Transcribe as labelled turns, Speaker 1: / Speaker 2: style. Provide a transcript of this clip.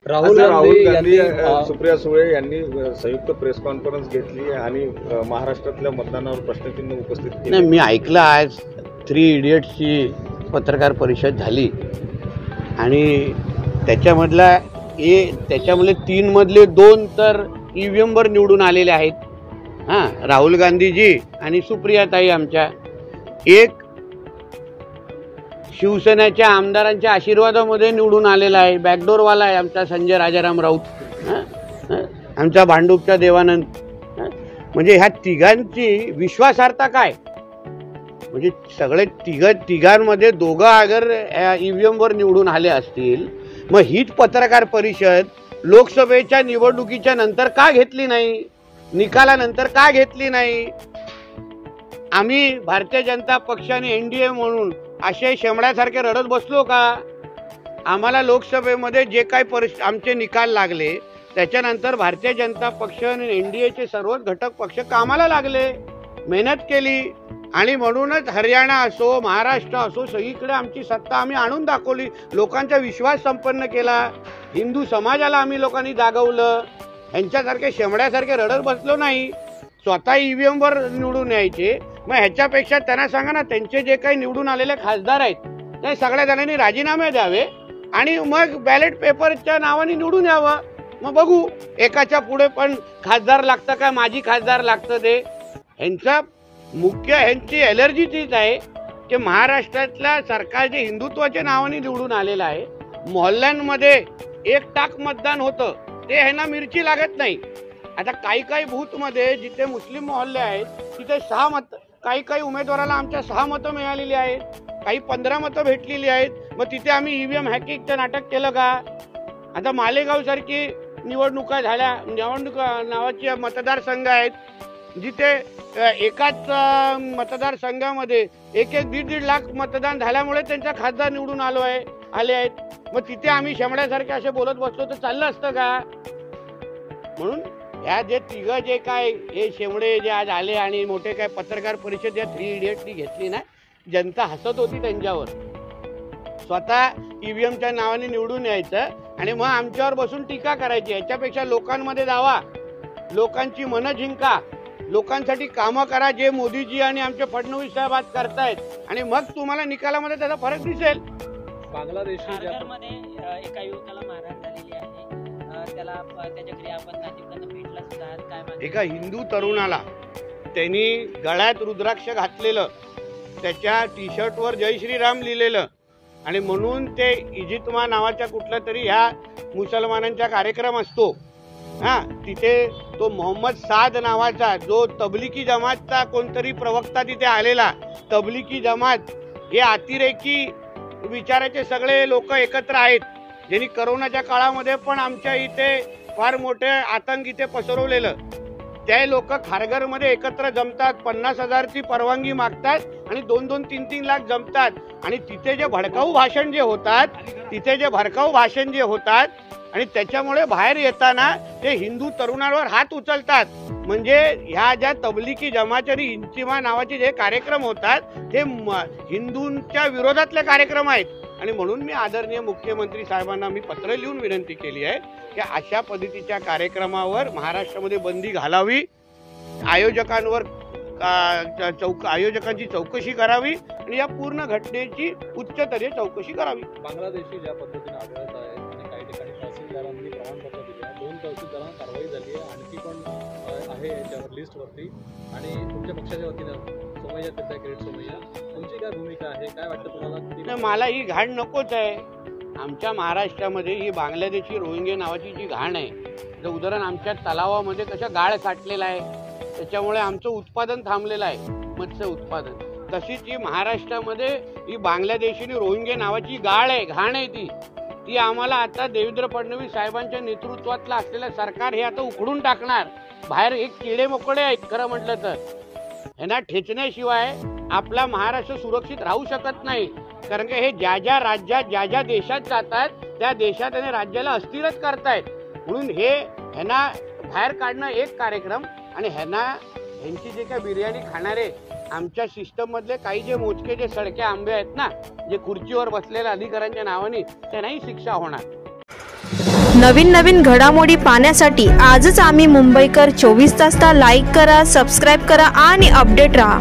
Speaker 1: राहुल गांधी
Speaker 2: सुप्रिया सुळे यांनी संयुक्त press conference घेतली आणि महाराष्ट्रातल्या मतदानावर प्रश्नचिन्ह उपस्थित केले।
Speaker 3: नाही, मी ऐकलं आज 3 इडियट्सची पत्रकार परिषद झाली आणि त्याच्यामध्ये 3 मधले 2 तर EVM वर निवडून आलेले आहेत। राहुल गांधीजी आणि सुप्रियाताई आमच्या, एक शिवसेनेच्या आमदारांच्या आशीर्वादामध्ये निवडून आलेला आहे, बॅकडोरवाला आहे आमचा संजय राजाराम राऊत, आमचा भांडूपचा देवानंद। म्हणजे ह्या तिघांची विश्वासार्हता काय? म्हणजे सगळे तिघांमध्ये दोघं अगर EVM वर निवडून आले असतील, मग हीच पत्रकार परिषद लोकसभेच्या निवडणुकीच्या नंतर का घेतली नाही, निकालानंतर का घेतली नाही? आम्ही भारतीय जनता पक्षाने NDA म्हणून असे शेमड्यासारखे रडत बसलो का? आम्हाला लोकसभेमध्ये जे काही आमचे निकाल लागले त्याच्यानंतर भारतीय जनता पक्ष आणि NDAचे सर्वच घटक पक्ष कामाला लागले, मेहनत केली आणि म्हणूनच हरियाणा असो महाराष्ट्र असो सगळीकडे आमची सत्ता आम्ही आणून दाखवली, लोकांचा विश्वास संपन्न केला, हिंदू समाजाला आम्ही लोकांनी जागवलं। ह्यांच्यासारखे शेमड्यासारखे रडत बसलो नाही, स्वतः EVM वर निवडून यायचे। मग ह्याच्यापेक्षा त्यांना सांगा ना, त्यांचे जे काही निवडून आलेले खासदार आहेत ते सगळ्या जणांनी राजीनामे द्यावे आणि मग बॅलेट पेपरच्या नावाने निवडून यावं। मग बघू एकाच्या पुढे पण खासदार लागतं का माजी खासदार लागतं ते। ह्यांची एलर्जी तीच आहे की महाराष्ट्रातल्या सरकार जे हिंदुत्वाच्या नावाने निवडून आलेलं आहे, मोहल्ल्यांमध्ये 1 टाक मतदान होतं ते ह्यांना मिरची लागत नाही। आता काही बूथमध्ये जिथे मुस्लिम मोहल्ले आहेत तिथे 6 मत, काही उमेदवाराला आमच्या 6 मतं मिळालेली आहेत, काही 15 मतं भेटलेली आहेत। मग तिथे आम्ही EVM हॅकिंगचं नाटक केलं का? आता मालेगाव सारखी निवडणुका नावाचे मतदारसंघ आहेत जिथे एकाच मतदारसंघामध्ये 1-1, 1.5 लाख मतदान झाल्यामुळे त्यांचा खासदार निवडून आले आहेत। मग तिथे आम्ही शेमड्यासारखे असे बोलत बसलो तर चाललं असतं का? म्हणून ह्या जे तिघं जे काय हे शेमडे जे आज आले आणि मोठे काय पत्रकार परिषद या 3 इडियट्सनी घेतली ना, जनता हसत होती त्यांच्यावर। स्वतः EVMच्या नावाने निवडून यायचं आणि मग आमच्यावर बसून टीका करायची। याच्यापेक्षा लोकांमध्ये जावा, लोकांची मनं जिंका, लोकांसाठी कामं करा जे मोदीजी आणि आमचे फडणवीस साहेब आज करतायत आणि मग तुम्हाला निकालामध्ये त्याचा फरक दिसेल।
Speaker 1: बांगलादेशमध्ये एका युवकाला मारहाण झालेली आहे, त्याला त्याच्या घरी आपण नातेवाईकांना भेटला सुद्धा आहात, काय माहिती?
Speaker 3: एका हिंदू तरुणाला त्यांनी गळ्यात रुद्राक्ष घातलेलं, त्याच्या टी-शर्टवर जय श्रीराम लिहिलेलं आणि म्हणून ते इजितमा नावाच्या कुठला तरी ह्या मुसलमानांचा कार्यक्रम असतो, तिथे तो मोहम्मद साद नावाचा जो तबलिकी जमातचा कोणतरी प्रवक्ता तिथे आलेला, तबलिकी जमात हे अतिरेकी विचाराचे सगळे लोक एकत्र आहेत, ज्यांनी करोनाच्या काळामध्ये पण आमच्या इथे फार मोठे आतंक इथे पसरवलेलं। ते लोक खारघरमध्ये एकत्र जमतात, 50,000ची परवानगी मागतात आणि 2-2, 3-3 लाख जमतात आणि तिथे जे भडकाऊ भाषण जे होतात आणि त्याच्यामुळे बाहेर येताना ते हिंदू तरुणांवर हात उचलतात। म्हणजे ह्या ज्या तबलिकी जमात आणि इजितमा नावाचे जे कार्यक्रम होतात ते हिंदूंच्या विरोधातले कार्यक्रम आहेत आणि म्हणून मी आदरणीय मुख्यमंत्री साहेबांना मी पत्र लिहून विनंती केली आहे की अशा पद्धतीच्या कार्यक्रमावर महाराष्ट्रामध्ये बंदी घालावी, आयोजकांची चौकशी करावी आणि या पूर्ण घटनेची उच्चस्तरीय चौकशी करावी।
Speaker 4: बांगलादेशी ज्या पद्धतीने आढळत आहे आणि काही ठिकाणी तहसीलदारांनी प्रमाणपत्र दिले, 2 तहसीलदारांना कारवाई झाली आहे, आणखी पण आहे याच्यावर लिस्टवरती आणि तुमच्या पक्षाच्या वतीनं सोमय्या किरीट सोमय्या, तुमची काय भूमिका आहे, काय वाटतं तुम्हाला?
Speaker 3: मला ही घाण नकोच आहे। आमच्या महाराष्ट्रामध्ये ही बांगलादेशी रोहिंग्या नावाची जी घाण आहे, तर उदाहरण आमच्या तलावामध्ये कशा गाळ साठलेला आहे, त्याच्यामुळे आमचं उत्पादन थांबलेलं आहे, मत्स्य उत्पादन। तशीच ही महाराष्ट्रामध्ये ही बांगलादेशी आणि रोहिंग्या नावाची घाण आहे ती आम्हाला आता देवेंद्र फडणवीस साहेबांच्या नेतृत्वातलं असलेलं सरकार हे आता उखडून टाकणार। बाहेर एक किडे मोकळे आहेत खरं म्हटलं तर, ह्यांना ठेचण्याशिवाय आपला महाराष्ट्र सुरक्षित राहू शकत नाही, कारण की हे ज्या राज्यात ज्या देशात जातात त्या देशात आणि राज्याला अस्थिरच करतायत। म्हणून ह्यांना बाहेर काढणं एक कार्यक्रम आणि ह्यांची जे काय बिर्याणी खाणारे आमच्या सिस्टम मधले काही जे मोजके जे सडके आंबे आहेत ना, जे खुर्चीवर बसलेल्या अधिकाऱ्यांच्या नावाने, त्यांनाही शिक्षा होणार।
Speaker 5: नवीन नवीन घडामोडी पाहण्यासाठी आजच आम्ही मुंबईकर 24 तासला लाईक करा, सबस्क्राईब करा आणि अपडेट रहा.